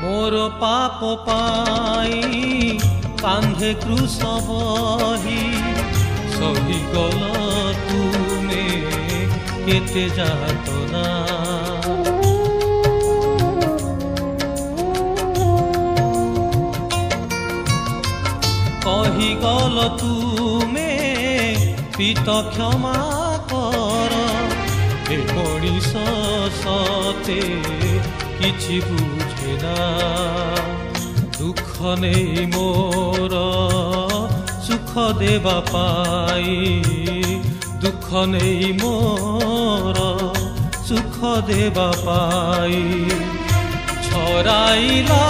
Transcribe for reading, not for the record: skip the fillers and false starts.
मोर पाप पाई कांधे क्रूस बही सही गल तुमे केते जातना कही गल तुमे पीत क्षमा कर ए मनीष सते किछि बुझेना दुख नहीं मोर सुख देवा पाई दुख नहीं मोर सुख देवा पाई छराइला